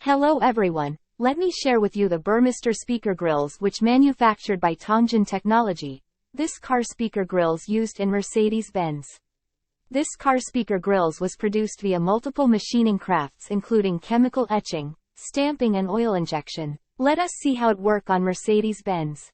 Hello everyone, let me share with you the Burmester speaker grills which manufactured by Tongjin Technology. This car speaker grills used in Mercedes-Benz. This car speaker grills was produced via multiple machining crafts including chemical etching, stamping and oil injection. Let us see how it work on Mercedes-Benz.